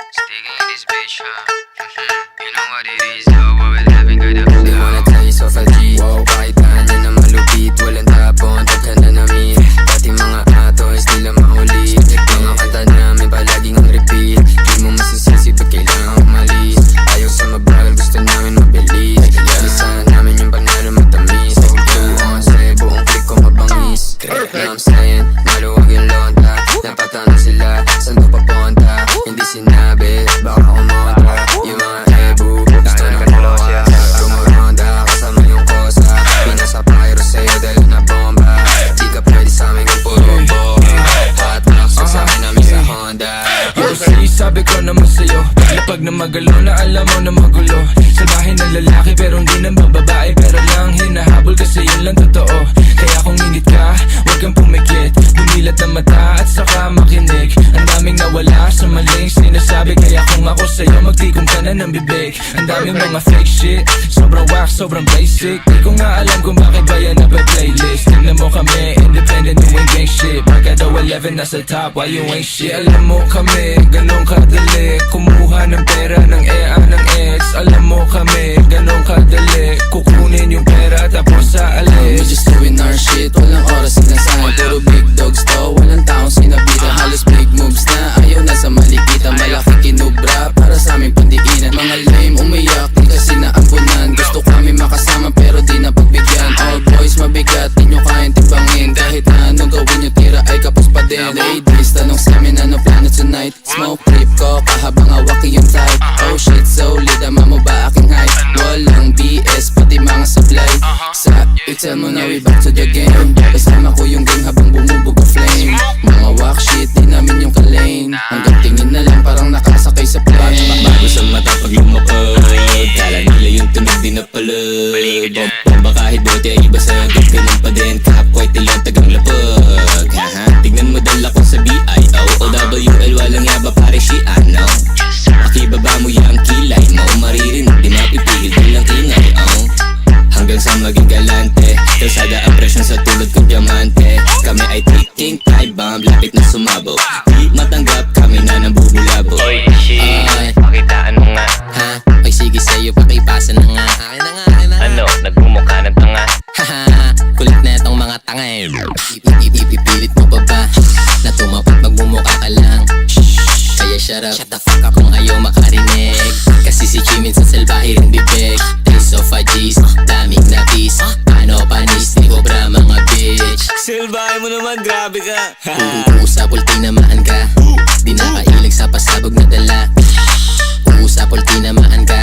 Sticking in this bitch, huh? You know what it is, though. What we're living good up. Di mo na tayo sa 5G. Kahit na na malupit, walang tapon, tagkanda namin. Pati mga atos, nila mahuli. Mga kanta namin palaging on repeat. Di mo masisisi, ba't kailangan umalis? Ayaw sa mabagal, gusto namin mabilis. Lalisan namin yung panalo matamis. Buong sa buong click ko mabangis. Now I'm saying, maluwag yung lonta. Napatano sila, saan ko papunta? Hindi sinabi, baka kumontra. Yung mga ebu, gusto na kumawa. Rumuronda, kasama yung kosa. Pinasa pyro sa'yo dahil na bomba. Di ka pwede sa'min kung puro bomba. Hot box, sasakay namin sa Honda. Sabi ko naman sa'yo, lapag na magalo na alam mo na magulo. Salbahin ng lalaki pero hindi ng babae. Pero lang hinahabol kasi yun lang totoo. Kaya kung init ka, huwag kang pumikit. Bumilat ang mata at saka makinig. Ang daming nawala sa maling sinasabi. Kaya kung ako sa'yo, magtikom ka na ng bibig. Ang daming mga fake shit, sobrang wax, sobrang basic. Di ko nga alam kung bakit ba yan nape-playlist. Tignan mo kami, independent doing gang shit. Pagka daw 11 nasa top, why you ain't shit? Alam mo kami, ganun kadali. Kumuha ng pera ng EA ng ex. Alam mo kami, ganun kadali. Kukunin yung pera tapos sa We're alis. just doing our shit, walang oras sinasahan. Puro big dogs to, walang taong sinabitan. Halos big moves na, ayaw na sa malikitan. Malaki kinubra, para sa aming pandiinan. Mga lame umiyak, di kasi naampunan. Gusto kami makasama pero di napagbigyan. All boys mabigat, di nyo kayang timbangin. Kahit na anong gawin nyo, tira ay kapos pa din. Ladies, tanong sa amin ano plano tonight. Smoke trip ko, kahabang awaki yung type. Oh shit, solid, ama mo ba aking hype? Walang BS, pati mga supply. Sa tell mo na we back to the game. Kasama ko yung gang habang bumubog ang flame. Mga walk shit, di namin yung kalane. Hanggang tingin na lang parang nakasakay sa plane. Bago sa mata pag lumapag, kala nila yung tunog di napalag. Bomba kahit bote ay iba sa agad, ganun pa din. Kahapway tilang tagang lapag. Tignan mo dala ko sa BIO OWL, walang yaba pare si ano. Makibaba mo yung kilay mo, maririnig di mapipigil bilang ingay. Hanggang sa maging galante, kalsada ang presyon sa tulad ko diamante. Kami ay ticking time bomb, lapit na sumabog. Di matanggap, kami na nang bubulabog. Oy, shit, pakitaan mo nga. Ha? Ay sige sa'yo, pakipasa na nga. Akin na nga, akin na nga. Ano, nagmumukha ng tanga. Haha, kulit na itong mga tanga eh. Ipipilit mo pa ba? Na tumapat magmumukha ka lang. Kaya shut the fuck up kung ayaw makarinig. Kasi si Jimin sa salbahe rin bibig. Taste of a G's, daming nabis. Ano panis, ni Cobra mga bitch. Silbahin mo naman, grabe ka. Uusapol, tinamaan ka. Di nakailig sa pasabog na dala. Uusapol, tinamaan ka.